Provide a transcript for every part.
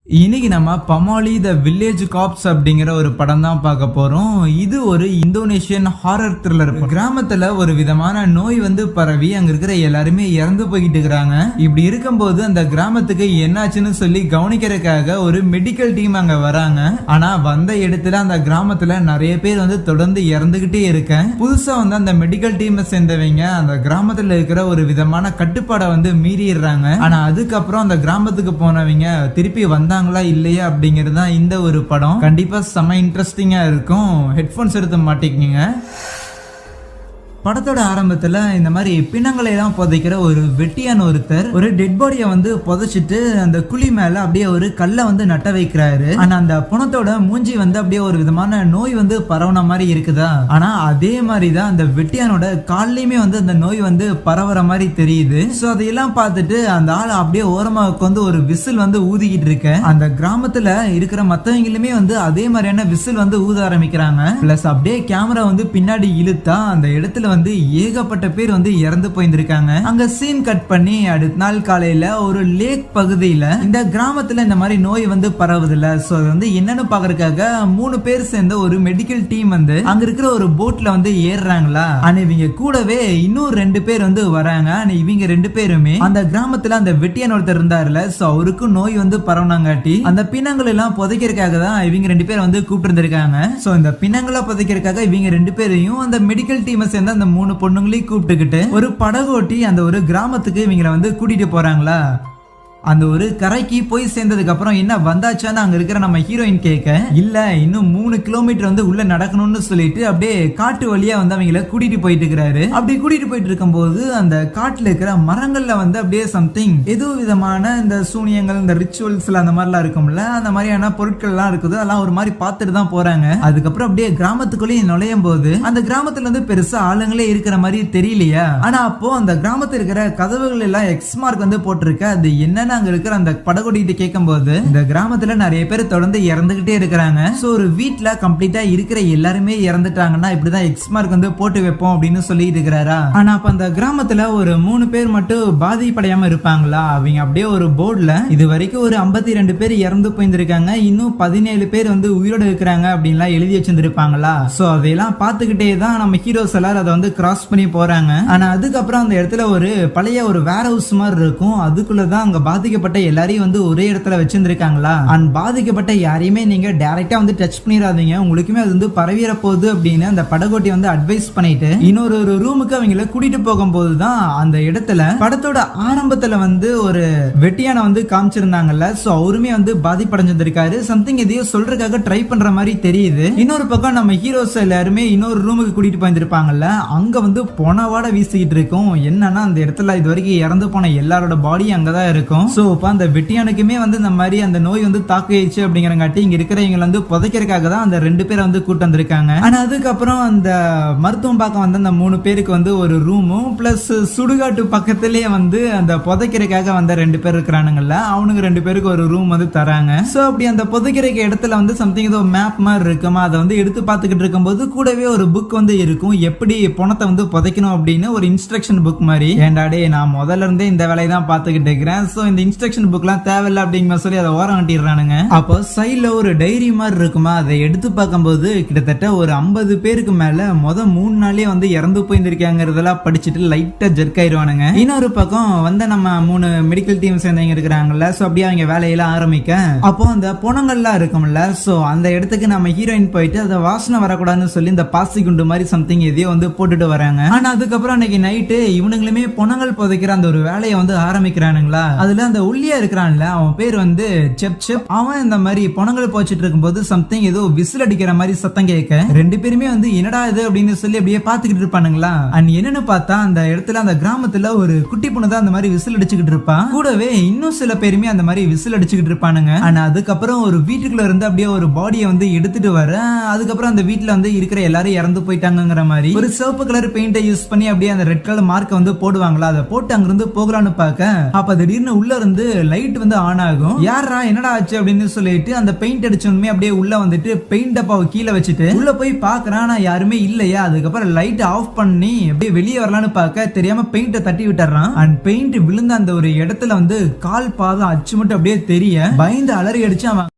இன்னைக்கு நம்ம பமாலி the village cops அப்படிங்கிற ஒரு படம் தான் பார்க்க போறோம். இது ஒரு இந்தோனேஷியன் ஹாரர் த்ரில்லர். கிராமத்துல ஒரு விதமான நோய் வந்து பரவி அங்க இருக்கிற எல்லாருமே இறந்து போய்கிட்டு இருக்கிறாங்க. இப்படி இருக்கும்போது அந்த கிராமத்துக்கு என்னாச்சுன்னு சொல்லி கவனிக்கிறதுக்காக ஒரு மெடிக்கல் டீம் அங்க வராங்க. ஆனா வந்த இடத்துல அந்த கிராமத்துல நிறைய பேர் வந்து தொடர்ந்து இறந்துகிட்டே இருக்க. புதுசா வந்து அந்த மெடிக்கல் டீமை சேர்ந்தவங்க அந்த கிராமத்துல இருக்கிற ஒரு விதமான கட்டுப்பாடை வந்து மீறிடுறாங்க. ஆனா அதுக்கப்புறம் அந்த கிராமத்துக்கு போனவங்க திருப்பி வந்தாங்களா இல்லையா அப்படிங்கிறது தான் இந்த ஒரு படம். கண்டிப்பா செம இன்ட்ரெஸ்டிங்கா இருக்கும். ஹெட்போன்ஸ் எடுத்து மாட்டிக்கிங்க. படத்தோட ஆரம்பத்துல இந்த மாதிரி பிணங்களை எல்லாம் புதைக்கிற ஒரு வெட்டியான ஒருத்தர் ஒரு டெட் பாடியை வந்து புதைச்சிட்டு அந்த குழி மேல அப்படியே ஒரு கல்லை வந்து நட்ட வைக்கிறாரு. ஆனா அந்த பிணத்தோட மூஞ்சி வந்து அப்படியே ஒரு விதமான நோய் வந்து பரவன மாதிரி இருக்குதா. ஆனா அதே மாதிரிதான் அந்த வெட்டியானோட கால்லயுமே வந்து அந்த நோய் வந்து பரவற மாதிரி தெரியுது. சோ அதையெல்லாம் பார்த்துட்டு அந்த ஆள் அப்படியே ஓரமா உட்காந்து ஒரு விசில் வந்து ஊதிக்கிட்டு இருக்க. அந்த கிராமத்துல இருக்கிற மத்தவங்களுமே வந்து அதே மாதிரியான விசில் வந்து ஊத ஆரம்பிக்கிறாங்க. பிளஸ் அப்படியே கேமரா வந்து பின்னாடி இழுத்தா அந்த இடத்துல வந்து ஏகப்பட்ட பேர் வந்து இறந்து போயிருக்காங்க. அங்க சீன் கட் பண்ணி அடுத்த நாள் காலையில ஒரு லேக் பகுதியில இந்த கிராமத்துல இந்த மாதிரி நோய் வந்து பரவுதுல. சோ அது வந்து என்னன்னு பாக்குறதுக்காக 3 பேர் சேர்ந்த ஒரு மெடிக்கல் டீம் வந்து அங்க இருக்கிற ஒரு போட்ல வந்து ஏறுறாங்களா. ஆனா இவங்க கூடவே இன்னும் 2 பேர் வந்து வராங்க. ஆனா இவங்க 2 பேருமே அந்த கிராமத்துல அந்த வெட்டியான் ஒருத்தர் இருந்தாருல, சோ அவருக்கு நோய் வந்து பரவனாங்காட்டி அந்த பிணங்கள் எல்லாம் புதைக்கிறதுக்காக தான் இவங்க 2 பேர் வந்து கூப்பிட்டு இருந்திருக்காங்க. சோ இந்த பிணங்களை புதைக்கிறதுக்காக இவங்க 2 பேரையும் அந்த மெடிக்கல் டீமை சேர்ந்த அந்த 3 பொண்ணுங்களையும் கூப்பிட்டுக்கிட்டு ஒரு படகோட்டி அந்த ஒரு கிராமத்துக்கு இவங்களை வந்து கூட்டிட்டு போறாங்களா. அந்த ஒரு கரைக்கு போய் சேர்ந்ததுக்கு அப்புறம் என்ன வந்தாச்சான்னு அங்க இருக்கிற நம்ம ஹீரோயின் கேட்க, இல்ல இன்னும் 3 கிலோமீட்டர் வந்து உள்ள நடக்கணும்னு சொல்லிட்டு அப்படியே காட்டு வழியா வந்து அவங்கள கூட்டிட்டு போயிட்டு இருக்கிறாரு. அப்படி கூட்டிட்டு போயிட்டு இருக்கும் போது அந்த காட்டுல இருக்கிற மரங்கள்ல வந்து அப்படியே சம்திங் ஏதோ விதமான இந்த சூனியங்கள் இந்த ரிச்சுவல்ஸ் அந்த மாதிரிலாம் இருக்கும்ல, அந்த மாதிரியான பொருட்கள் எல்லாம் இருக்குது. அதெல்லாம் ஒரு மாதிரி பார்த்துட்டு தான் போறாங்க. அதுக்கப்புறம் அப்படியே கிராமத்துக்குள்ளேயே நுழையும் போது அந்த கிராமத்துல வந்து பெருசா ஆளுங்களே இருக்கிற மாதிரி தெரியலையா. ஆனா அப்போ அந்த கிராமத்துல இருக்கிற கதவுகள் எல்லாம் எக்ஸ் மார்க் வந்து போட்டிருக்க. அது என்னன்னு அங்க இருக்கிற அந்த படகோட்டிட்டு கேட்கும் போது இந்த கிராமத்துல நிறைய பேர் தொடர்ந்து இறந்துகிட்டே இருக்கிறாங்க. சோ ஒரு வீட்ல கம்ப்ளீட்டா இருக்கிற எல்லாருமே இறந்துட்டாங்கன்னா இப்படிதான் எக்ஸ் மார்க் வந்து போட்டு வைப்போம் அப்படின்னு சொல்லிட்டு இருக்கிறாரா. ஆனா அப்ப அந்த கிராமத்துல ஒரு 3 பேர் மட்டும் பாதிப்படையாம இருப்பாங்களா. அவங்க அப்படியே ஒரு போர்டுல இது வரைக்கும் ஒரு 52 பேர் இறந்து போயிருந்திருக்காங்க, இன்னும் 17 பேர் வந்து உயிரோடு இருக்கிறாங்க அப்படின்லாம் எழுதி வச்சிருந்திருப்பாங்களா. சோ அதையெல்லாம் பார்த்துக்கிட்டே தான் நம்ம ஹீரோஸ் எல்லாரும் அதை வந்து கிராஸ் பண்ணி போறாங்க. ஆனா அதுக்கப்புறம் அந்த இடத்துல ஒரு பழைய ஒரு வேர் ஹவுஸ் மாதிரி இருக்கும். அதுக்குள்ளதான் அங்க பாதிக்கப்பட்ட எல்லாரையும் வந்து ஒரே இடத்துல வச்சிருந்திருக்காங்களா. அண்ட் பாதிக்கப்பட்ட யாரையுமே நீங்க டைரக்டா வந்து டச் பண்ணிடாதீங்க, உங்களுக்குமே அது வந்து பரவிற போகுது அப்படின்னு அந்த படகோட்டி வந்து அட்வைஸ் பண்ணிட்டு இன்னொரு ஒரு ரூமுக்கு அவங்களை கூட்டிட்டு போகும்போது தான் அந்த இடத்துல படத்தோட ஆரம்பத்துல வந்து ஒரு வெட்டியான வந்து காமிச்சிருந்தாங்கல்ல. சோ அவருமே வந்து பாதிப்படைஞ்சிருக்காரு. சம்திங் எதையோ சொல்றதுக்காக ட்ரை பண்ற மாதிரி தெரியுது. இன்னொரு பக்கம் நம்ம ஹீரோஸ் எல்லாருமே இன்னொரு ரூமுக்கு கூட்டிட்டு போயிருந்திருப்பாங்கல்ல, அங்க வந்து பொணவாட வீசிக்கிட்டு இருக்கும். என்னன்னா அந்த இடத்துல இது வரைக்கும் இறந்து போன எல்லாரோட பாடியும் அங்கதான் இருக்கும். சோ அந்த வெட்டியானுக்குமே வந்து இந்த மாதிரி அந்த நோய் வந்து தாக்கிடுச்சு அப்படிங்கறங்காட்டி இங்க இருக்கிறவங்க வந்து புதைக்கிறதுக்காக தான் அந்த 2 பேரை வந்து கூட்டு வந்திருக்காங்க. ஆனா அதுக்கப்புறம் அந்த மருத்துவம் பார்க்க வந்த அந்த 3 பேருக்கு வந்து ஒரு ரூமும் பிளஸ் சுடுகாட்டு பக்கத்திலேயே வந்து அந்த புதைக்கிறதுக்காக வந்த 2 பேர் இருக்கிறானுங்கல்ல, அவனுக்கு 2 பேருக்கு ஒரு ரூம் வந்து தராங்க. சோ அப்படி அந்த புதைக்கிறதுக்கு இடத்துல வந்து சம்திங் ஏதோ மேப் மாதிரி இருக்குமா, அதை வந்து எடுத்து பார்த்துக்கிட்டு இருக்கும்போது கூடவே ஒரு புக் வந்து இருக்கும், எப்படி பணத்தை வந்து புதைக்கணும் அப்படின்னு ஒரு இன்ஸ்ட்ரக்ஷன் புக் மாதிரி. ஏண்டாடே நான் முதல்ல இருந்தே இந்த வேலையை தான் பார்த்துக்கிட்டு இருக்கிறேன். சோ இந்த இன்ஸ்ட்ரக்ஷன் புக்லாம் தேவையில்லை அப்படிங்கிற சொல்லி அதை ஓரம் கட்டிடுறானுங்க. அப்போ சைட்ல ஒரு டைரி மாதிரி இருக்குமா, அதை எடுத்து பார்க்கும்போது கிட்டத்தட்ட ஒரு 50 பேருக்கு மேல 3 நாளே வந்து இறந்து போயிருந்திருக்காங்கிறதெல்லாம் படிச்சுட்டு லைட்டா ஜெர்க் ஆயிருவானுங்க. இன்னொரு பக்கம் வந்து நம்ம 3 மெடிக்கல் டீம் சேர்ந்தவங்க இருக்கிறாங்கல்ல, சோ அப்படியே அவங்க வேலையெல்லாம் ஆரம்பிக்க அப்போ அந்த பொணங்கள்லாம் இருக்கும்ல, சோ அந்த இடத்துக்கு நம்ம ஹீரோயின் போயிட்டு அதை வாசனை வரக்கூடாதுன்னு சொல்லி இந்த பாசி குண்டு மாதிரி சம்திங் எதையோ வந்து போட்டுட்டு வராங்க. ஆனா அதுக்கப்புறம் அன்னைக்கு நைட்டு இவனுங்களுமே பொணங்கள் புதைக்கிற அந்த ஒரு வேலையை வந்து ஆரம்பிக்கிறானுங்களா. அதுல அந்த உள்ளியா இருக்கிறான்ல, அவன் பேர் வந்து செப் செப். அவன் இந்த மாதிரி பொணங்கள் போச்சிட்டு இருக்கும்போது சம்திங் ஏதோ விசில் அடிக்கிற மாதிரி சத்தம் கேட்க 2 பேருமே வந்து என்னடா இது அப்படின்னு சொல்லி அப்படியே பாத்துக்கிட்டு இருப்பானுங்களா. அண்ட் என்னன்னு பார்த்தா அந்த இடத்துல அந்த கிராமத்துல ஒரு குட்டி பொண்ணு தான் அந்த மாதிரி விசில் அடிச்சுக்கிட்டு இருப்பான். கூடவே இன்னும் சில பேருமே அந்த மாதிரி விசில் அடிச்சுக்கிட்டு இருப்பானுங்க. ஆனா அதுக்கப்புறம் ஒரு வீட்டுக்குள்ள இருந்து அப்படியே ஒரு பாடியை வந்து எடுத்துட்டு வர, அதுக்கப்புறம் அந்த வீட்டுல வந்து இருக்கிற எல்லாரும் இறந்து போயிட்டாங்கிற மாதிரி ஒரு சிவப்பு கலர் பெயிண்டை யூஸ் பண்ணி அப்படியே அந்த ரெட் கலர் மார்க்கை வந்து போடுவாங்களா. அதை போட்டு அங்கிருந்து போகலான்னு பார்க்க அப்ப திடீர்னு உள்ள இருந்து லைட் வந்து ஆன் ஆகும். யாரா என்னடா ஆச்சு அப்படின்னு சொல்லிட்டு அந்த பெயிண்ட் அடிச்சோமே அப்படியே உள்ள வந்துட்டு பெயிண்ட் டப்பாவை கீழே வச்சுட்டு உள்ள போய் பாக்குறான், நான் யாருமே இல்லையா. அதுக்கப்புறம் லைட் ஆஃப் பண்ணி அப்படியே வெளியே வரலான்னு பார்க்க தெரியாம பெயிண்ட தட்டி விட்டுறான். அண்ட் பெயிண்ட் விழுந்த அந்த ஒரு இடத்துல வந்து கால் பாதம் அச்சு மட்டும் அப்படியே தெரிய பயந்து அலறி அடிச்சு அவன்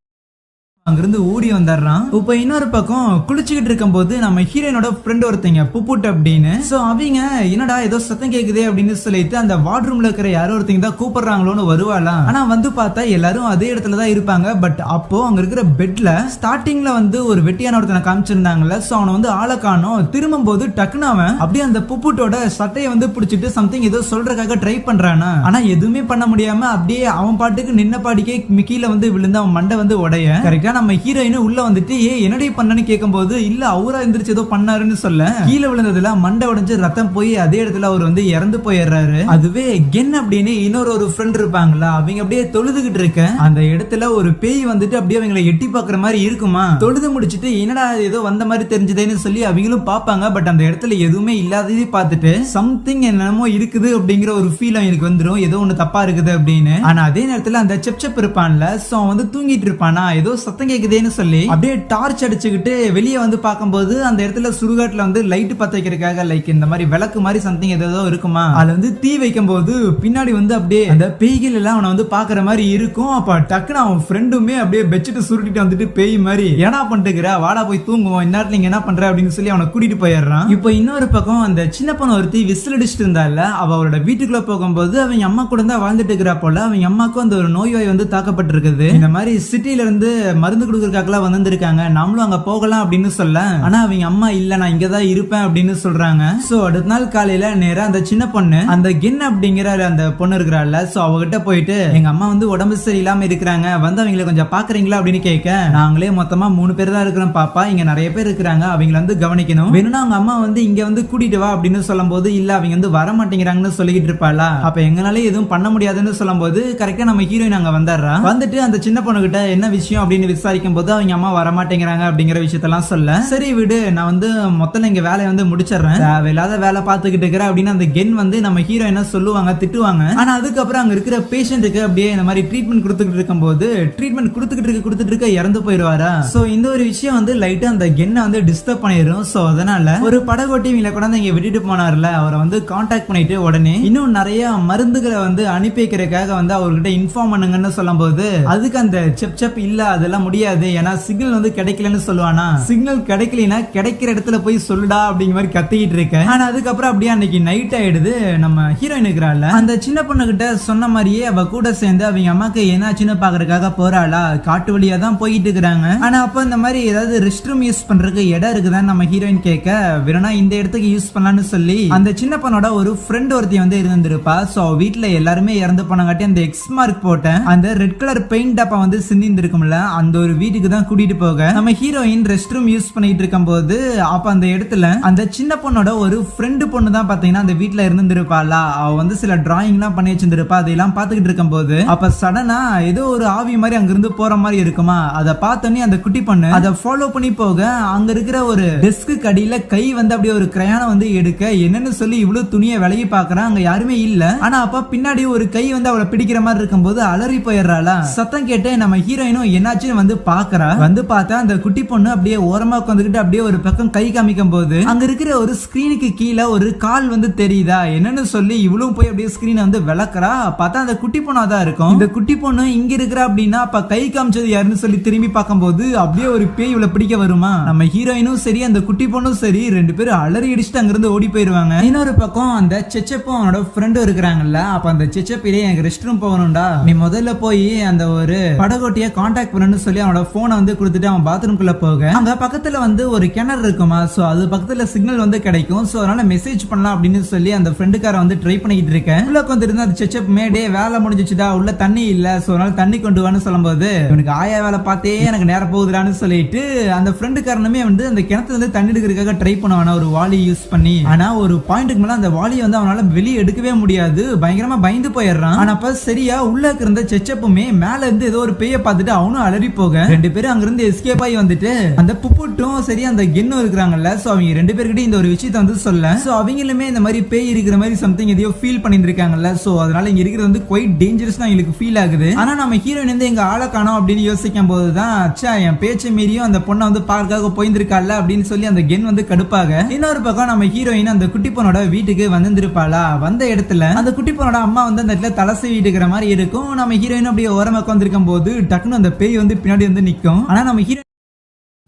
அங்கிருந்து ஓடி வந்துடுறான். இப்ப இன்னொரு பக்கம் குளிச்சுக்கிட்டு இருக்கும் போது நம்ம ஹீரோயினோட ஃப்ரெண்ட் ஒருத்தங்க புப்புட் அப்படின்னு, சோ அவங்க என்னடா ஏதோ சத்தம் கேக்குதே அப்படின்னு சொல்லிட்டு அந்த வார்ட்ரூம்ல இருக்கிற யாரோ ஒருத்தங்க தான் கூப்பிடுறாங்களோன்னு வருவாளாம். ஆனா வந்து பார்த்தா எல்லாரும் அதே இடத்துலதான் இருப்பாங்க. பட் அப்போ அங்க இருக்கிற பெட்ல ஸ்டார்டிங்ல வந்து ஒரு வெட்டியான ஒருத்தனை காமிச்சிருந்தாங்கல்ல, சோ அவனை வந்து ஆளை காணோம். திரும்பும் போது டக்குனு அவன் அப்படியே அந்த புப்புட்டோட சட்டையை வந்து பிடிச்சிட்டு சம்திங் ஏதோ சொல்றதுக்காக ட்ரை பண்றானா. ஆனா எதுவுமே பண்ண முடியாம அப்படியே அவன் பாட்டுக்கு நின்ன பாடிக்கே கீழே வந்து விழுந்து அவன் மண்டை வந்து உடைய. கரெக்டா நம்ம ஹீரோயின் உள்ள வந்துட்டு என்னடி பண்ணனு கேட்கும்போது இல்ல அவரா எந்திரிச்சு ஏதோ பண்ணாருன்னு சொல்ல கீழே விழுந்ததுல மண்டை உடைஞ்சு ரத்தம் போய் அதே இடத்துல அவர் வந்து இறந்து போயிடுறாரு. அதுவே கென் அப்படின்னு இன்னொரு ஃப்ரெண்ட் இருப்பாங்களா, அவங்க அப்படியே தொழுதுகிட்டு இருக்க அந்த இடத்துல ஒரு பேய் வந்துட்டு அப்படியே அவங்களை எட்டி பாக்குற மாதிரி இருக்குமா. தொழுது முடிச்சிட்டு என்னடா ஏதோ வந்த மாதிரி தெரிஞ்சதுன்னு சொல்லி அவங்களும் பாப்பாங்க. பட் அந்த இடத்துல எதுவுமே இல்லாததே பார்த்துட்டு சம்திங் என்னமோ இருக்குது அப்படிங்கிற ஒரு ஃபீல் அவங்களுக்கு வந்துடும், ஏதோ ஒண்ணு தப்பா இருக்குது அப்படின்னு. ஆனா அதே நேரத்துல அந்த செப் இருப்பான்ல, சோ வந்து தூங்கிட்டு இருப்பானா, ஏதோ சத்தம் கேக்குதேன்னு சொல்லி அப்படியே டார்ச் அடிச்சுக்கிட்டு வெளியே வந்து பார்க்கும்போது அந்த இடத்துல சுடுகாட்டுல வந்து லைட் பத்த வைக்கிறதுக்காக லைக் இந்த மாதிரி விளக்கு மாதிரி சம்திங் ஏதோ இருக்குமா, அதுல வந்து தீ வைக்கும் போது பின்னாடி வந்து அப்படியே அந்த பேய்கள் எல்லாம் அவனை வந்து பாக்குற மாதிரி இருக்கும். அப்ப டக்குன்னு அவன் ஃப்ரெண்டுமே அப்படியே பெட்ஷீட் சுருட்டிட்டு வந்துட்டு பேய் மாதிரி ஏன்னா பண்ணிட்டு வாடா போய் தூங்குவோம், இந்நேரத்துல நீங்க என்ன பண்ற அப்படின்னு சொல்லி அவனை கூட்டிட்டு போயிடுறான். இப்போ இன்னொரு பக்கம் அந்த சின்ன பொண்ணு ஒருத்தி விசில் அடிச்சுட்டு இருந்தால, அவ அவரோட வீட்டுக்குள்ள போகும்போது அவங்க அம்மா கூட தான் வாழ்ந்துட்டு இருக்கிறா போல. அவங்க அம்மாக்கும் அந்த ஒரு நோய் வந்து தாக்கப்பட்டிருக்குது. இந்த மாதிரி சிட்டில இருந்து மருந்து கொடுக்கறதுக்காக வந்திருக்காங்க, நாமளும் அங்க போகலாம் அப்படின்னு சொல்ல, ஆனா அவங்க அம்மா இல்ல நான் இங்கதான் இருப்பேன் அப்படின்னு சொல்றாங்க. சோ அடுத்த நாள் காலையில நேரா அந்த சின்ன பொண்ணு அந்த கென் அப்படிங்கிற அந்த பொண்ணு இருக்கிறாள், சோ அவகிட்ட போயிட்டு எங்க அம்மா வந்து உடம்பு சரியில்லாம இருக்கிறாங்க, வந்து அவங்களை கொஞ்சம் பாக்குறீங்களா அப்படின்னு கேட்க, நாங்களே மொத்தமா 3 பேர் தான் இருக்கிறோம் பாப்பா, இங்க நிறைய பேர் இருக்கிறாங்க, அவங்களை வந்து கவனிக்கணும், வேணும்னா அவங்க அம்மா வந்து இங்க வந்து கூட்டிட்டு வா அப்படின்னு சொல்லும் போது இல்ல அவங்க வந்து வர மாட்டேங்கிறாங்கன்னு சொல்லிக்கிட்டு இருப்பாளா. அப்ப எங்களால எதுவும் பண்ண முடியாதுன்னு சொல்லும் போது கரெக்டா நம்ம ஹீரோயின் அங்க வந்துடுறா. வந்துட்டு அந்த சின்ன பொண்ணு கிட்ட என்ன விஷயம் அப்படின்னு விசாரிக்கும் போது அவங்க அம்மா வர மாட்டேங்கிறாங்க அப்படிங்கிற விஷயத்தெல்லாம் சொல்ல, சரி விடு நான் வந்து மொத்தம் இங்க வேலையை வந்து முடிச்சிடறேன், தேவையில்லாத வேலை பார்த்துக்கிட்டு இருக்கிறேன் அப்படின்னு அந்த கென் வந்து நம்ம ஹீரோயினை சொல்லுவாங்க, திட்டுவாங்க. ஆனா அதுக்கப்புறம் அங்க இருக்கிற பேஷண்ட்டுக்கு அப்படியே இந்த மாதிரி ட்ரீட்மெண்ட் கொடுத்துக்கிட்டு இருக்கும் போது ட்ரீட்மெண்ட் கொடுத்துக்கிட்டு இருக்க இறந்து போயிடுவாரா. சோ இந்த ஒரு விஷயம் வந்து லைட்டா அந்த கென்னை வந்து டிஸ்டர்ப் பண்ணிடும். சோ அதனால ஒரு படகோட்டி இவங்களை கொண்டாந்து இங்க விட்டுட்டு போனார்ல, அவரை வந்து கான்டாக்ட் பண்ணிட்டு உடனே இன்னும் நிறைய மருந்துகளை வந்து அனுப்பி வைக்கிறதுக்காக வந்து அவர்கிட்ட இன்ஃபார்ம் பண்ணுங்கன்னு சொல்லும் போது அதுக்கு அந்த செப் இல்ல அதெல்லாம் முடியாது, ஏன்னா சிக்னல் வந்து கிடைக்கலன்னு சொல்லுவானா, சிக்னல் கிடைக்கலனா கிடைக்கிற இடத்துல போய் சொல்லுடா அப்படிங்கிற மாதிரி கத்திக்கிட்டு இருக்கேன். ஆனா அதுக்கப்புறம் அப்படியே அன்னைக்கு நைட் ஆயிடுது. நம்ம ஹீரோயின் இருக்கிறாள் அந்த சின்ன பொண்ணு கிட்ட சொன்ன மாதிரியே அவ கூட சேர்ந்து அவங்க அம்மாக்கு என்னாச்சுன்னு பாக்குறதுக்காக போறாளா. காட்டு வழியா தான் போயிட்டு இருக்கிறாங்க. ஆனா அப்ப இந்த மாதிரி ஏதாவது ரெஸ்ட் ரூம் யூஸ் பண்றதுக்கு இடம் இருக்குதான்னு நம்ம ஹீரோயின் கேட்க, வேணா இந்த இடத்துக்கு யூஸ் பண்ணலாம்னு சொல்லி அந்த சின்ன பொண்ணோட ஒரு ஃப்ரெண்ட் ஒருத்தி வந்து இருந்திருப்பா. சோ வீட்டுல எல்லாருமே இறந்து போனங்காட்டி அந்த எக்ஸ் மார்க் போட்டேன் அந்த ரெட் கலர் பெயிண்ட் டப்பா வந்து சிந்திந்து இருக்கும்ல, அந்த ஒரு வீட்டுக்கு தான் கூட்டிட்டு போக நம்ம ஹீரோயின் ரெஸ்ட் ரூம் யூஸ் பண்ணிட்டு இருக்கும் போது அப்ப அந்த இடத்துல அந்த சின்ன பொண்ணோட ஒரு ஃப்ரெண்டு பொண்ணு தான் பாத்தீங்கன்னா அந்த வீட்டுல இருந்திருப்பாளா. அவ வந்து சில டிராயிங் எல்லாம் பண்ணி வச்சிருந்திருப்பா. அதெல்லாம் பாத்துக்கிட்டு இருக்கும் போது அப்ப சடனா ஏதோ ஒரு ஆவி மாதிரி அங்கிருந்து போற மாதிரி இருக்குமா, அதை பார்த்தோன்னே அந்த குட்டி பொண்ணு அதை ஃபாலோ பண்ணி போக அங்க இருக்கிற ஒரு டெஸ்க்கு கடியில கை வந்து அப்படியே ஒரு கிரையானை வந்து எடுக்க என்னன்னு சொல்லி இவ்வளவு துணியை விலகி பாக்குறான், அங்க யாருமே இல்ல. ஆனா அப்ப பின்னாடி ஒரு கை வந்து அவளை பிடிக்கிற மாதிரி இருக்கும் போது அலறி போயிடுறாளா. சத்தம் கேட்டு நம்ம ஹீரோயினும் என்னாச்சுன்னு வந்து பாக்குறா. வந்து பார்த்தா அந்த குட்டி பொண்ணு அப்படியே ஓரமா உட்காந்துக்கிட்டு அப்படியே ஒரு பக்கம் கை காமிக்கும் போது அங்க இருக்கிற ஒரு ஸ்கிரீனுக்கு கீழே ஒரு கால் வந்து தெரியுதா, என்னன்னு சொல்லி இவ்வளவு போய் அப்படியே ஸ்கிரீனை வந்து விளக்குறா. பார்த்தா அந்த குட்டி பொண்ணா தான் இருக்கும். இந்த குட்டி பொண்ணு இங்க இருக்கிறா அப்படின்னா அப்ப கை காமிச்சது யாருன்னு சொல்லி திரும்பி பார்க்கும்போது அப்படியே ஒரு பேய் இவளை பிடிக்க வருமா. நம்ம ஹீரோயினும் சரி அந்த குட்டி பொண்ணும் சரி 2 பேரும் அலறி அடிச்சுட்டு அங்கிருந்து ஓடி போயிருவாங்க. இன்னொரு பக்கம் அந்த செச்சப்பும் அவனோட ஃப்ரெண்டும் இருக்கிறாங்கல்ல, அப்ப அந்த செச்சப்பிலே எனக்கு ரெஸ்ட் ரூம் போகணும்டா, நீ முதல்ல போய் அந்த ஒரு படகோட்டிய கான்டாக்ட் பண்ணணும்னு சொல்லி அவனோட போனை வந்து கொடுத்துட்டு அவன் பாத்ரூம்குள்ள போக அங்க பக்கத்துல வந்து ஒரு கிணறு இருக்குமா. சோ அது பக்கத்துல சிக்னல் வந்து கிடைக்கும். சோ அதனால மெசேஜ் பண்ணலாம் அப்படின்னு சொல்லி அந்த ஃப்ரெண்டுக்கார வந்து ட்ரை பண்ணிட்டு இருக்கேன். உள்ள வந்து இருந்தா அந்த செச்சப் மேடே வேலை முடிஞ்சிச்சுடா, உள்ள தண்ணி இல்ல, சோ அதனால தண்ணி கொண்டு வான்னு சொல்லும்போது இவனுக்கு ஆயா வேலை பார்த்தே எனக்கு நேரம் போகுதுடான்னு சொல்லிட்டு அந்த ஃப்ரெண்டுக்காரனுமே வந்து அந்த கிணத்துல வந்து தண்ணி எடுக்கிறதுக்காக ட்ரை பண்ணுவானா ஒரு வாளி யூஸ் பண்ணி. ஆனா ஒரு பாயிண்ட்டுக்கு மேல அந்த வாளியை வந்து அவனால வெளியே எடுக்கவே முடியாது, பயங்கரமா பயந்து போயிடுறான். ஆனா அப்ப சரியா உள்ள இருந்த செச்சப்புமே மேல இருந்து ஏதோ ஒரு பேய பார்த்துட்டு அவனும் அலறி போக போக 2 பேரும் அங்கிருந்து எஸ்கேப் ஆகி வந்துட்டு அந்த புப்புட்டும் சரி அந்த கென்னும் இருக்கிறாங்கல்ல சோ அவங்க 2 பேர்கிட்ட இந்த ஒரு விஷயத்தை வந்து சொல்ல சோ அவங்களுமே இந்த மாதிரி பேய் இருக்கிற மாதிரி சம்திங் எதையோ ஃபீல் பண்ணிட்டு இருக்காங்கல்ல சோ அதனால இங்க இருக்கிறது வந்து குவைட் டேஞ்சரஸ் தான் எங்களுக்கு ஃபீல் ஆகுது. ஆனா நம்ம ஹீரோயின் வந்து எங்க ஆளை காணோம் அப்படின்னு யோசிக்கும் போதுதான் அச்சா என் பேச்சை மீறியும் அந்த பொண்ணை வந்து பார்க்காக போயிருந்திருக்கால அப்படின்னு சொல்லி அந்த கென் வந்து கடுப்பாக இன்னொரு பக்கம் நம்ம ஹீரோயின் அந்த குட்டி பொண்ணோட வீட்டுக்கு வந்திருப்பாளா வந்த இடத்துல அந்த குட்டி பொண்ணோட அம்மா வந்து அந்த இடத்துல தலசை வீட்டுக்கிற மாதிரி இருக்கும். நம்ம ஹீரோயின் அப்படியே ஓரமா உட்காந்துருக்கும் போது டக்குன்னு அந்த பேய் வந்து பின்னாடி வந்து நிக்கும். ஆனா நம்ம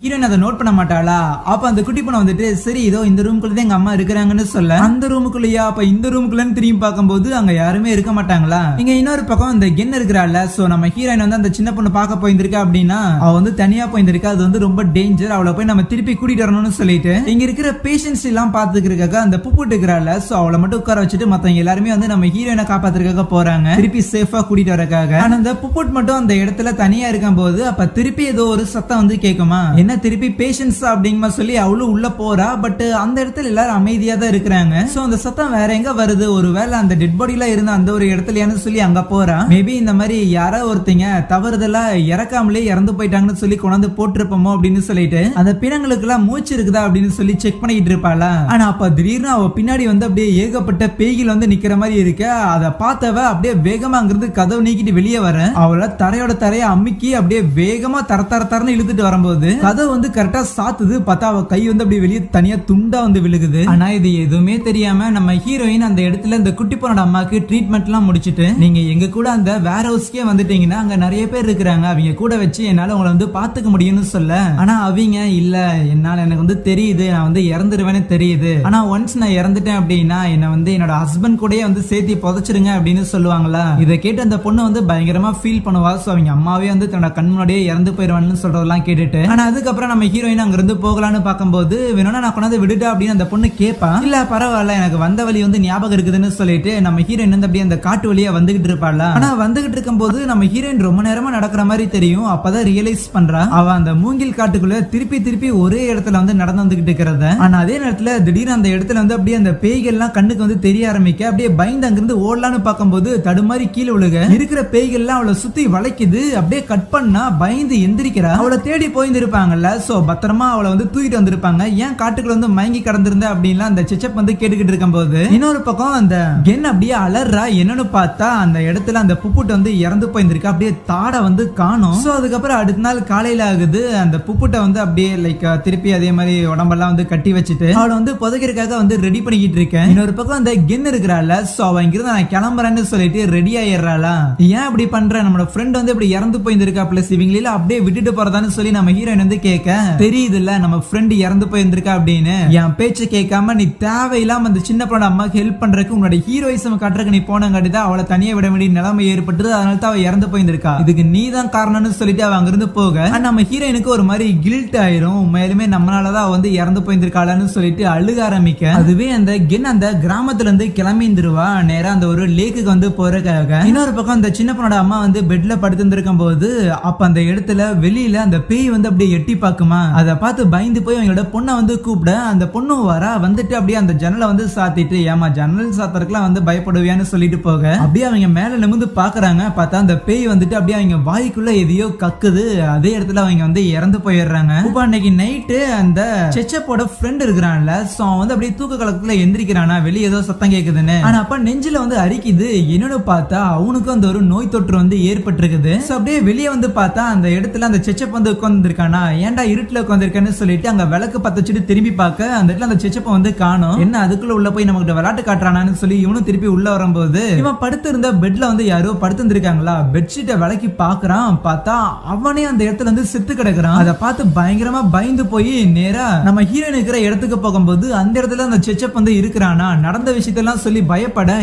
ஹீரோயின் அதை நோட் பண்ண மாட்டாளா. அப்ப அந்த குட்டி பொண்ணு வந்துட்டு சரி இதோ இந்த ரூமுக்குள்ளதான் எங்க அம்மா இருக்கிறாங்கன்னு சொல்ல அந்த ரூமுக்குள்ளயா அப்ப இந்த ரூமுக்குள்ளன்னு திரும்பி பார்க்கும்போது அங்க யாருமே இருக்க மாட்டாங்களா. இங்க இன்னொரு பக்கம் இந்த கென் இருக்கிறாள் சோ நம்ம ஹீரோயின் வந்து அந்த சின்ன பொண்ணு பார்க்க போயிருந்திருக்கா அப்படின்னா அவ வந்து தனியா போயிருந்திருக்கா அது வந்து ரொம்ப டேஞ்சர் அவளை போய் நம்ம திருப்பி கூட்டிட்டு வரணும்னு சொல்லிட்டு இங்க இருக்கிற பேஷன்ஸ் எல்லாம் பாத்துக்கிறதுக்காக அந்த புப்புட்டு இருக்கிறாள் சோ அவளை மட்டும் உட்கார வச்சுட்டு மத்தவங்க எல்லாருமே வந்து நம்ம ஹீரோயினை காப்பாத்துறதுக்காக போறாங்க திருப்பி சேஃபா கூட்டிட்டு வரக்காக. ஆனா அந்த புப்புட் மட்டும் அந்த இடத்துல தனியா இருக்கும் போது அப்ப திருப்பி ஏதோ ஒரு சத்தம் வந்து கேக்குமா என்ன திருப்பி பேஷன்ஸ் அப்படிங்கிற சொல்லி அவளும் உள்ள போறா. பட் அந்த இடத்துல எல்லாரும் அமைதியா தான் இருக்கிறாங்க. சோ அந்த சத்தம் வேற எங்க வருது ஒருவேளை அந்த டெட் பாடில இருந்த அந்த ஒரு இடத்துலயானு சொல்லி அங்க போறா. மேபி இந்த மாதிரி யாரோ ஒருத்தங்க தவறுதலா இறக்காமலே இறந்து போயிட்டாங்கன்னு சொல்லி கொண்டாந்து போட்டிருப்போமோ அப்படின்னு சொல்லிட்டு அந்த பிணங்களுக்கு எல்லாம் மூச்சு இருக்குதா அப்படின்னு சொல்லி செக் பண்ணிட்டு இருப்பாளா. ஆனா அப்ப திடீர்னு அவ பின்னாடி வந்து அப்படியே ஏகப்பட்ட பேய்கள் வந்து நிக்கிற மாதிரி இருக்க அதை பார்த்தவ அப்படியே வேகமா அங்கிருந்து கதவு நீக்கிட்டு வெளியே வர அவளை தரையோட தரைய அமுக்கி அப்படியே வேகமா தரன்னு இழுத்துட்டு வரும்போது கதவு வந்து கரெக்டா சாத்துது பார்த்தா அவ கை வந்து அப்படியே வெளியே தனியா துண்டா வந்து விழுகுது. ஆனா இது எதுவுமே தெரியாம நம்ம ஹீரோயின் அந்த இடத்துல இந்த குட்டி பொண்ணோட அம்மாக்கு ட்ரீட்மெண்ட் எல்லாம் முடிச்சிட்டு நீங்க எங்க கூட அந்த வேர் ஹவுஸ்க்கே வந்துட்டீங்கன்னா அங்க நிறைய பேர் இருக்கிறாங்க அவங்க கூட வச்சு என்னால உங்களை வந்து பாத்துக்க முடியும்னு சொல்ல ஆனா அவங்க இல்ல என்னால எனக்கு வந்து தெரியுது நான் வந்து இறந்துருவேன்னு தெரியுது ஆனா ஒன்ஸ் நான் இறந்துட்டேன் அப்படின்னா என்ன வந்து என்னோட ஹஸ்பண்ட் கூடயே வந்து சேர்த்து புதைச்சிருங்க அப்படின்னு சொல்லுவாங்களா. இதை கேட்டு அந்த பொண்ணு வந்து பயங்கரமா ஃபீல் பண்ணுவா. சோ அவங்க அம்மாவே வந்து தன்னோட கண் முன்னாடியே இறந்து போயிருவான்னு சொல்றதெல்லாம் கேட்டுட்டு ஆனா அதுக்கப்புறம் நம்ம ஹீரோயின் அங்க இருந்து போகலான்னு பார்க்கும்போது வேணும்னா நான் கொண்டாந்து விடுடா அப்படின்னு அந்த பொண்ணு கேட்பா. இல்ல பரவாயில்ல எனக்கு வந்த வழி வந்து ஞாபகம் இருக்குதுன்னு சொல்லிட்டு நம்ம ஹீரோயின் வந்து அப்படியே அந்த காட்டு வழியா வந்துகிட்டு இருப்பாள். ஆனா வந்துகிட்டு இருக்கும் போது நம்ம ஹீரோயின் ரொம்ப நேரமா நடக்கிற மாதிரி தெரியும். அப்பதான் ரியலைஸ் பண்றா அவ அந்த மூங்கில் காட்டுக்குள்ள திருப்பி ஒரே இடத்துல வந்து நடந்து வந்துகிட்டு இருக்கிறத. ஆனா அதே நேரத்துல திடீர்னு அந்த இடத்துல வந்து அப்படியே அந்த பேய்கள் எல்லாம் கண்ணுக்கு வந்து தெரிய ஆரம்பிக்க அப்படியே பயந்து அங்கிருந்து ஓடலான்னு பார்க்கும்போது தடுமாறி கீழே விழுக இருக்கிற பேய்கள் எல்லாம் அவளை சுத்தி வளைக்குது. அப்படியே கட் பண்ணா பயந்து எந்திரிக்கிறா. அவளை தேடி போயிருந்திருப்பாங்கல்ல சோ பத்திரமா அவளை வந்து தூக்கிட்டு வந்திருப்பாங்க. ஏன் காட்டுக்குள்ள வந்து மயங்கி கடந்திருந்த அப்படின்னா அந்த செச்சப் வந்து கேட்டுக்கிட்டு இருக்கும் போது இன்னொரு பக்கம் அந்த கென் அப்படியே அலறா. என்னன்னு பார்த்தா அந்த இடத்துல அந்த புப்புட்டு வந்து இறந்து போயிருந்திருக்கு. அப்படியே தாட வந்து காணோம். சோ அதுக்கப்புறம் அடுத்த நாள் காலையில ஆகுது அந்த புப்புட்டை வந்து அப்படியே லைக் திருப்பி அதே மாதிரி உடம்பெல்லாம் வந்து கட்டி வச்சுட்டு அவளை வந்து புதைக்கிறதுக்காக வந்து ரெடி பண்ணிக்கிட்டு இருக்கேன். இன்னொரு பக்கம் அந்த கென் இருக்கிறாள் சோ அவ இங்கிருந்து நான் கிளம்புறேன்னு சொல்லிட்டு ரெடி ஆயிடுறாளா. ஏன் இப்படி பண்ற நம்மளோட ஃப்ரெண்ட் வந்து இப்படி இறந்து போயிருந்திருக்கா பிளஸ் இவங்கள அப்படியே விட்டுட்டு போறதான்னு சொல்லி நம்ம ஹீரோயின் வந்து கேட்க தெரியுது இல்ல நம்ம ஃப்ரெண்ட் இறந்து போயிருந்திருக்கா அப்படின்னு என் பேச்சு கேட்காம நீ தேவையில்லாம அந்த சின்ன பொண்ணோட அம்மாக்கு ஹெல்ப் பண்றதுக்கு உன்னோட ஹீரோயிசம் காட்டுறதுக்கு நீ போனங்காட்டி தான் அவளை தனியா விட வேண்டிய நிலைமை ஏற்பட்டது. அதனால தான் அவ இறந்து போயிருந்திருக்கா. இதுக்கு நீ தான் காரணம்னு சொல்லிட்டு அவ அங்கிருந்து போக நம்ம ஹீரோயினுக்கு ஒரு மாதிரி கில்ட் ஆயிரும். மேலுமே நம்மளாலதான் அவ வந்து இறந்து போயிருந்திருக்காளன்னு சொல்லிட்டு அழுக ஆரம்பிக்க அதுவே அந்த கென் அந்த கிராமத்துல இருந்து கிளம்பிந்துருவா. நேரா அந்த ஒரு லேக்குக்கு வந்து போறதுக்காக. இன்னொரு பக்கம் அந்த சின்ன பொண்ணோட அம்மா வந்து பெட்ல படுத்திருக்கும் போது அப்ப அந்த இடத்துல வெளியில அந்த பேய் வந்து அப்படியே எட்டி பாக்குமா. அதை பார்த்து பயந்து போய் அவங்களோட பொண்ணை வந்து கூப்பிட அந்த பொண்ணு வரா. வந்துட்டு அப்படியே அந்த ஜன்னலை வந்து சாத்திட்டு ஏமா ஜன்னல் சாத்தறதுக்குலாம் வந்து பயப்படுவியான்னு சொல்லிட்டு போக அப்படியே அவங்க மேல நிமிந்து பாக்குறாங்க. பார்த்தா அந்த பேய் வந்துட்டு அப்படியே அவங்க வாய்க்குள்ள எதையோ கக்குது. அதே இடத்துல அவங்க வந்து இறந்து போயிடுறாங்க. இப்ப அன்னைக்கு நைட்டு அந்த செச்சப்போட ஃப்ரெண்ட் இருக்கிறான்ல சோ அவன் வந்து அப்படியே தூக்க கலக்கத்துல எந்திரிக்கிறானா வெளியே ஏதோ சத்தம் கேக்குதுன்னு. ஆனா அப்ப நெஞ்சில வந்து அரிக்குது. என்னன்னு பார்த்தா அவனுக்கும் அந்த ஒரு நோய் தொற்று வந்து ஏற்பட்டிருக்குது. சோ அப்படியே வெளியே வந்து பார்த்தா அந்த இடத்துல அந்த செச்சப் வந்து உட்கார்ந்து இருக்கானா. ஏன்டா இருட்டுல உட்கார்ந்துருக்கேன்னு சொல்லிட்டு அங்க விளக்கு பத்த வச்சுட்டு திரும்பி பார்க்க அந்த இடத்துல அந்த செச்சப்ப வந்து காணோம். என்ன அதுக்குள்ள உள்ள போய் நமக்கு விளையாட்டு காட்டுறானான்னு சொல்லி இவனும் திருப்பி உள்ள வரும்போது இவன் படுத்து இருந்த பெட்ல வந்து யாரோ படுத்து இருந்திருக்காங்களா. பெட்ஷீட்டை விளக்கி பாக்குறான். பார்த்தா அவனே அந்த இடத்துல வந்து செத்து கிடக்குறான். அதை பார்த்து பயங்கரமா பயந்து போய் நேரா நம்ம ஹீரோயின் இருக்கிற இடத்துக்கு போகும்போது அந்த இடத்துல அந்த செச்சப் வந்து இருக்கிறானா. நடந்த விஷயத்தெல்லாம் சொல்லி பயப்பட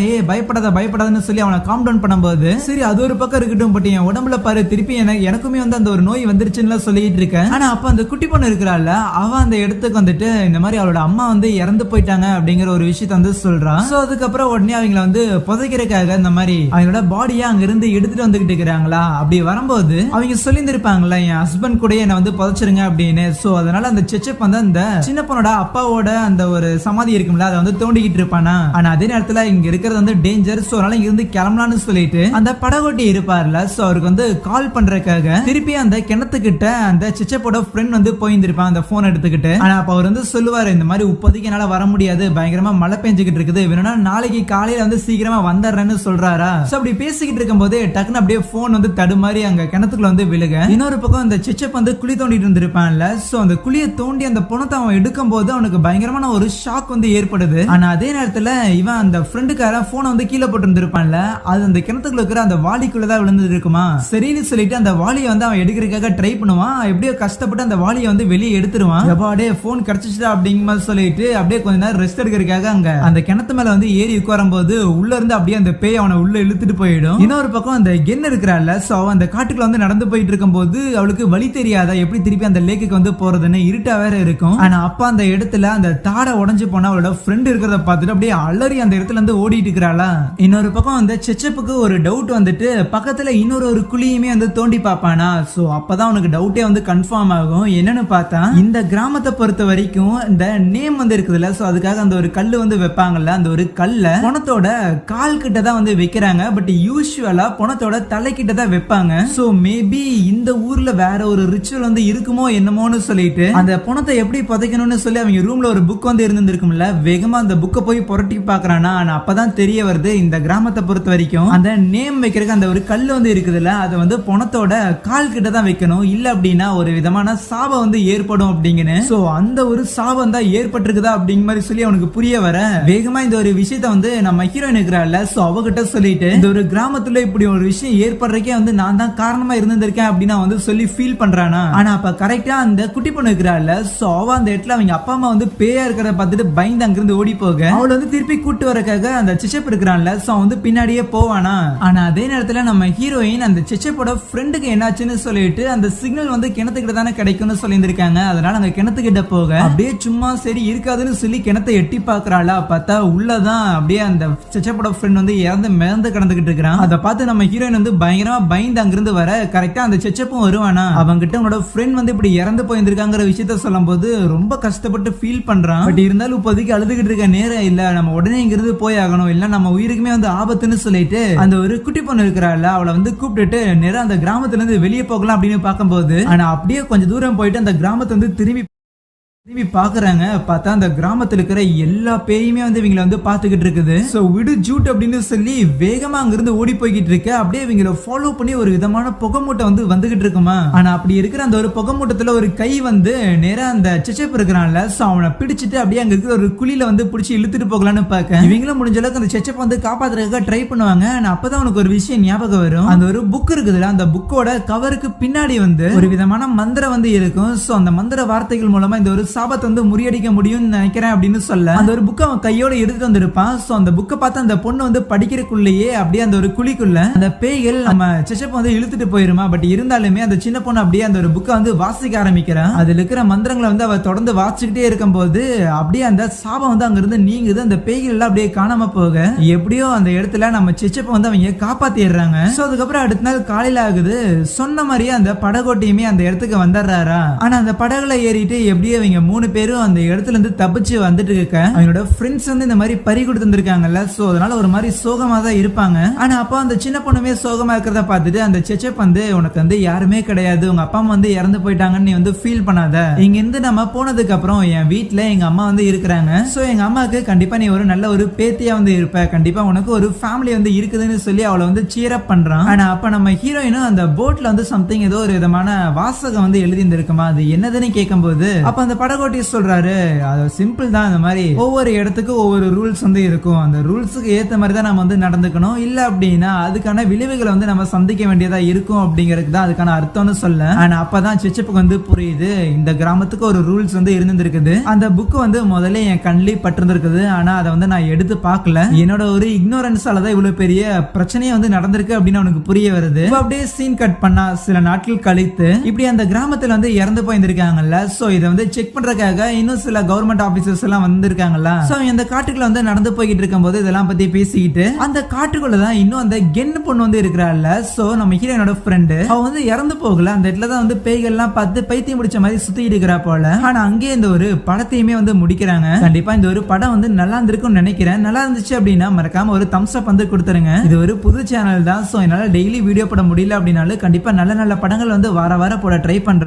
பயப்படாதன்னு சொல்லி அவனை காம் டவுன் பண்ணும்போது சரி அது ஒரு பக்கம் இருக்கட்டும் பட் என் உடம்புல பாரு திருப்பி எனக்குமே வந்து அந்த ஒரு நோய் வந்துருச்சுன்னு சொல்லிட்டு இருக்கேன். ஆனா ஆனா அப்ப அந்த குட்டி பொண்ணு இருக்கிறாள் அவ அந்த இடத்துக்கு வந்துட்டு இந்த மாதிரி அவளோட அம்மா வந்து இறந்து போயிட்டாங்க அப்படிங்கிற ஒரு விஷயத்த வந்து சொல்றான். சோ அதுக்கப்புறம் உடனே அவங்கள வந்து புதைக்கிறதுக்காக இந்த மாதிரி அவங்களோட பாடியா அங்க இருந்து எடுத்துட்டு வந்துகிட்டு இருக்கிறாங்களா. அப்படி வரும்போது அவங்க சொல்லியிருப்பாங்களா என் ஹஸ்பண்ட் கூட என்ன வந்து புதைச்சிருங்க அப்படின்னு. சோ அதனால அந்த செச்சப் வந்து அந்த சின்ன பொண்ணோட அப்பாவோட அந்த ஒரு சமாதி இருக்கும்ல அதை வந்து தோண்டிக்கிட்டு இருப்பானா. ஆனா அதே நேரத்துல இங்க இருக்கிறது வந்து டேஞ்சர். சோ அதனால இங்க இருந்து கிளம்பலாம்னு சொல்லிட்டு அந்த படகோட்டி இருப்பார்ல சோ அவருக்கு வந்து கால் பண்றதுக்காக திருப்பி அந்த கிணத்துக்கிட்ட அந்த செச்சப்போட ஃப்ரெண்ட் வந்து போயிருந்திருப்பான் அந்த போன் எடுத்துக்கிட்டு. ஆனா அப்ப அவர் வந்து சொல்லுவாரு இந்த மாதிரி இப்போதைக்கு என்னால வர முடியாது, பயங்கரமா மழை பெஞ்சுக்கிட்டு இருக்குது, வேணும்னா நாளைக்கு காலையில வந்து சீக்கிரமா வந்துடுறேன்னு சொல்றாரா. சோ அப்படி பேசிக்கிட்டு இருக்கும் போது டக்குன்னு அப்படியே போன் வந்து தடுமாறி அங்க கிணத்துக்குள்ள வந்து விழுக. இன்னொரு பக்கம் அந்த செச்சப் வந்து குழி தோண்டிட்டு இருந்திருப்பான்ல சோ அந்த குழியை தோண்டி அந்த பணத்தை அவன் எடுக்கும் போது அவனுக்கு பயங்கரமான ஒரு ஷாக் வந்து ஏற்படுது. ஆனா அதே நேரத்துல இவன் அந்த ஃப்ரெண்டுக்கார போனை வந்து கீழே போட்டு இருந்திருப்பான்ல அது அந்த கிணத்துக்குள்ள இருக்கிற அந்த வாளிக்குள்ளதான் விழுந்து இருக்குமா. சரின்னு சொல்லிட்டு அந்த வாளியை வந்து அவன் எடுக்கிறதுக்காக ட்ரை பண்ணுவான். எப்படியோ கஷ்டப்பட்டு அந்த வாளியை வந்து வெளியே எடுத்துருவான். எப்பாடே போன் கிடைச்சிட்டா அப்படிங்கிற மாதிரி சொல்லிட்டு அப்படியே கொஞ்ச நேரம் ரெஸ்ட் எடுக்கிறதுக்காக அங்க அந்த கிணத்து மேல வந்து ஏறி உட்காரும் போது உள்ள இருந்து அப்படியே அந்த பேய் அவனை உள்ள இழுத்துட்டு போயிடும். இன்னொரு பக்கம் அந்த கென் இருக்கிறாள் சோ அந்த காட்டுக்குள்ள வந்து நடந்து போயிட்டு இருக்கும் போது அவளுக்கு வழி தெரியாத எப்படி திருப்பி அந்த லேக்குக்கு வந்து போறதுன்னு இருட்டா வேற இருக்கும். ஆனா அப்ப அந்த இடத்துல அந்த தாடை உடஞ்சு போனா அவளோட ஃப்ரெண்ட் இருக்கிறத பார்த்துட்டு அப்படியே அலறி அந்த இடத்துல இருந்து ஓடிட்டு இருக்கிறாளா. இன்னொரு பக்கம் அந்த செச்சப்புக்கு ஒரு டவுட் வந்துட்டு பக்கத்துல இன்னொரு ஒரு குழியுமே வந்து தோண்டி பாப்பானா. சோ அப்பதான் அவனுக்கு டவுட்டே வந்து கன்ஃபார்ம் ஆகும். என்னன்னு பார்த்தா இந்த கிராமத்தை பொறுத்த வரைக்கும் இந்த நேம் வந்து இருக்குதுல்ல சோ அதுக்காக அந்த ஒரு கல்லு வந்து வைப்பாங்கல்ல அந்த ஒரு கல்ல பணத்தோட கால் கிட்ட தான் வந்து வைக்கிறாங்க. பட் யூசுவலா பணத்தோட தலை கிட்ட தான் வைப்பாங்க. சோ மேபி இந்த ஊர்ல வேற ஒரு ரிச்சுவல் வந்து இருக்குமோ என்னமோன்னு சொல்லிட்டு அந்த பணத்தை எப்படி புதைக்கணும்னு சொல்லி அவங்க ரூம்ல ஒரு புக் வந்து இருந்திருக்கும்ல வேகமா அந்த புக்கை போய் புரட்டி பாக்குறானா. ஆனா அப்பதான் தெரிய வருது இந்த கிராமத்தை பொறுத்த வரைக்கும் அந்த நேம் வைக்கிறதுக்கு அந்த ஒரு கல்லு வந்து இருக்குதுல்ல அதை வந்து பணத்தோட கால் கிட்ட தான் வைக்கணும். இல்ல அப்படின்னா ஒரு விதமான சாபம் வந்து ஏற்படும் அப்படிங்கன்னு. சோ அந்த ஒரு சாபம் தான் ஏற்பட்டிருக்குதா அப்படிங்கிற மாதிரி சொல்லி அவனுக்கு புரிய வர வேகமா இந்த ஒரு விஷயத்த வந்து நம்ம ஹீரோயின் இருக்கிறாள் சோ அவகிட்ட சொல்லிட்டு இந்த ஒரு கிராமத்துல இப்படி ஒரு விஷயம் ஏற்படுறதுக்கே வந்து நான் தான் காரணமா இருந்திருக்கேன் அப்படின்னு வந்து சொல்லி ஃபீல் பண்றானா. ஆனா அப்ப கரெக்டா அந்த குட்டி பொண்ணு இருக்கிறாள் சோ அவ அந்த இடத்துல அவங்க அப்பா அம்மா வந்து பேயா இருக்கிறத பார்த்துட்டு பயந்து அங்கிருந்து ஓடி போக அவளை வந்து திருப்பி கூட்டு வரக்காக அந்த சிச்சப் இருக்கிறான்ல சோ வந்து பின்னாடியே போவானா. ஆனா அதே நேரத்துல நம்ம ஹீரோயின் அந்த சிச்சப்போட ஃப்ரெண்டுக்கு என்னாச்சுன்னு சொல்லிட்டு அந்த சிக்னல் வந்து கிணத்துக்கிட்ட தானே கிடைக்கும்னு சொல்லியிருந்திருக்காங்க. அதனால அந்த கிணத்துக்கிட்ட போக அப்படியே சும்மா சரி இருக்காதுன்னு சொல்லி கிணத்தை எட்டி பாக்குறாளா. பார்த்தா உள்ளதான் அப்படியே அந்த சிச்சப்போட ஃப்ரெண்ட் வந்து மிதந்து கிடந்துகிட்டு இருக்கிறான். அதை பார்த்து நம்ம ஹீரோயின் வந்து பயங்கரமா பயந்து அங்கிருந்து வர கரெக்டா அந்த சிச்சப்பும் வருவானா. அவங்கிட்ட உங்களோட ஃப்ரெண்ட் வந்து இப்படி இறந்து போயிருந்திருக்காங்கிற விஷயத்த சொல்லும் போது ரொம்ப கஷ்டப்பட்டு ஃபீல் பண்றான். பட் இருந்தாலும் இப்போதைக்கு அழுதுகிட்டு இருக்க நேரம் இல்ல, நம்ம உடனே இங்கிருந்து போய் ஆகணும், இல்ல நம்ம உயிருக்குமே வந்து ஆபத்துன்னு சொல்லிட்டு அந்த ஒரு குட்டி பொண்ணு இருக்கிறாள் அவளை வந்து கூப்பிட்டுட்டு நேரம் அந்த கிராமத்துல இருந்து வெளியே போகலாம் அப்படின்னு பார்க்கும்போது ஆனா அப்படியே கொஞ்சம் தூரம் போயிட்டு அந்த கிராமத்தை வந்து திரும்பி பாக்குறாங்க. பார்த்தா அந்த கிராமத்துல இருக்கிற எல்லா பேயுமே வந்து இவங்களை வந்து பாத்துக்கிட்டு இருக்குது. சோ விடு ஜூட் அப்படின்னு சொல்லி வேகமா அங்கிருந்து ஓடி போய்கிட்டு இருக்கு. அப்படியே இவங்களை ஃபாலோ பண்ணி ஒரு விதமான புகை மூட்டை வந்து வந்துகிட்டு இருக்குமா. ஆனா அப்படி இருக்கிற அந்த ஒரு புகை மூட்டத்துல ஒரு கை வந்து நேரா அந்த சிச்சப் இருக்கிறான்ல சோ அவனை பிடிச்சிட்டு அப்படியே அங்க இருக்கிற ஒரு குழியில வந்து பிடிச்சி இழுத்துட்டு போகலான்னு பாக்க இவங்களும் முடிஞ்ச அளவுக்கு அந்த சிச்சப் வந்து காப்பாத்துறதுக்காக ட்ரை பண்ணுவாங்க. ஆனா அப்பதான் அவனுக்கு ஒரு விஷயம் ஞாபகம் வரும். அந்த ஒரு புக் இருக்குதுல அந்த புக்கோட கவருக்கு பின்னாடி வந்து ஒரு விதமான மந்திரம் வந்து இருக்கும். சோ அந்த மந்திர வார்த்தைகள் மூலமா இந்த ஒரு சாபத்தை வந்து முறியடிக்க முடியும்னு நினைக்கிறேன் அப்படின்னு சொல்ல அந்த ஒரு புக்கை அவன் கையோட எடுத்துட்டு வந்திருப்பான். சோ அந்த புக்கை பார்த்து அந்த பொண்ணு வந்து படிக்கிறக்குள்ளேயே அப்படியே அந்த ஒரு குழிக்குள்ள அந்த பேய்கள் நம்ம சிச்சப்ப வந்து இழுத்துட்டு போயிருமா. பட் இருந்தாலுமே அந்த சின்ன பொண்ணு அப்படியே அந்த ஒரு புக்கை வந்து வாசிக்க ஆரம்பிக்கிறான். அதுல இருக்கிற மந்திரங்களை வந்து அவ தொடர்ந்து வாசிச்சுக்கிட்டே இருக்கும் போது அப்படியே அந்த சாபம் வந்து அங்க இருந்து நீங்குது. அந்த பேய்கள் எல்லாம் அப்படியே காணாம போக எப்படியோ அந்த இடத்துல நம்ம சிச்சப்ப வந்து அவங்க காப்பாத்திடுறாங்க. சோ அதுக்கப்புறம் அடுத்த நாள் காலையில ஆகுது. சொன்ன மாதிரியே அந்த படகோட்டியுமே அந்த இடத்துக்கு வந்துடுறாரா. ஆனா அந்த படகுல ஏறிட்டு எப்படியே அவங்க 3 பேரும் அந்த இடத்துல இருந்து தப்பிச்சு வந்துட்டு இருக்க அவங்களோட ஃப்ரெண்ட்ஸ் வந்து இந்த மாதிரி பறி கொடுத்து இருந்திருக்காங்கல்ல சோ அதனால ஒரு மாதிரி சோகமா தான் இருப்பாங்க. ஆனா அப்ப அந்த சின்ன பொண்ணுமே சோகமா இருக்கிறத பார்த்துட்டு அந்த சிச்சப் வந்து உனக்கு வந்து யாருமே கிடையாது, உங்க அப்பா அம்மா வந்து இறந்து போயிட்டாங்கன்னு நீ வந்து ஃபீல் பண்ணாத, இங்க இருந்து நம்ம போனதுக்கு அப்புறம் என் வீட்டுல எங்க அம்மா வந்து இருக்கிறாங்க. சோ எங்க அம்மாவுக்கு கண்டிப்பா நீ ஒரு நல்ல ஒரு பேத்தியா வந்து இருப்ப, கண்டிப்பா உனக்கு ஒரு ஃபேமிலி வந்து இருக்குதுன்னு சொல்லி அவளை வந்து சீர் அப் பண்றான். ஆனா அப்ப நம்ம ஹீரோயினும் அந்த போட்ல வந்து சம்திங் ஏதோ ஒரு விதமான வாசகம் வந்து எழுதி இருந்திருக்குமா. அது என்னதுன்னு கேட்கும் போது அப்ப அந்த படம் படகோட்டி சொல்றாரு அது சிம்பிள் தான், இந்த மாதிரி ஒவ்வொரு இடத்துக்கு ஒவ்வொரு ரூல்ஸ் வந்து இருக்கும், அந்த ரூல்ஸுக்கு ஏத்த மாதிரி தான் நம்ம வந்து நடந்துக்கணும், இல்ல அப்படின்னா அதுக்கான விளைவுகளை வந்து நம்ம சந்திக்க வேண்டியதா இருக்கும் அப்படிங்கிறதுக்கு தான் அதுக்கான அர்த்தம்னு சொல்ல. ஆனா அப்பதான் சிச்சப்புக்கு வந்து புரியுது இந்த கிராமத்துக்கு ஒரு ரூல்ஸ் வந்து இருந்திருக்குது. அந்த புக் வந்து முதல்ல என் கண்ணிலே பட்டிருந்திருக்குது, ஆனா அதை வந்து நான் எடுத்து பார்க்கல, என்னோட ஒரு இக்னோரன்ஸால தான் இவ்வளவு பெரிய பிரச்சனையே வந்து நடந்திருக்கு அப்படின்னு அவனுக்கு புரிய வருது. அப்படியே சீன் கட் பண்ணா சில நாட்கள் கழித்து இப்படி அந்த கிராமத்துல வந்து இறந்து போயிருந்திருக்காங்கல்ல, சோ இதை வந்து செக் பண்றதுக்காக இன்னும் சில கவர்மெண்ட் ஆபீசர்ஸ் எல்லாம் வந்திருக்காங்கல்ல. சோ இந்த காட்டுக்குள்ள வந்து நடந்து போய்கிட்டு இருக்கும் போது இதெல்லாம் பத்தி பேசிக்கிட்டு அந்த காட்டுக்குள்ளதான் இன்னும் அந்த கென்னு பொண்ணு வந்து இருக்கிறாள்ல, சோ நம்ம ஹீரோனோட ஃப்ரெண்டு அவ வந்து இறந்து போகல, அந்த இடத்துல தான் வந்து பேய்கள் எல்லாம் பார்த்து பைத்தியம் முடிச்ச மாதிரி சுத்திட்டு இருக்கிறா போல. ஆனா அங்கேயே இந்த ஒரு படத்தையுமே வந்து முடிக்கிறாங்க. கண்டிப்பா இந்த ஒரு படம் வந்து நல்லா இருந்திருக்கும்னு நினைக்கிறேன். நல்லா இருந்துச்சு அப்படின்னா மறக்காம ஒரு தம்ஸ் அப் வந்து கொடுத்துருங்க. இது ஒரு புது சேனல் தான், சோ என்னால டெய்லி வீடியோ போட முடியல அப்படின்னாலும் கண்டிப்பா நல்ல நல்ல படங்கள் வந்து வார வாரம் போட ட்ரை பண்றேன்.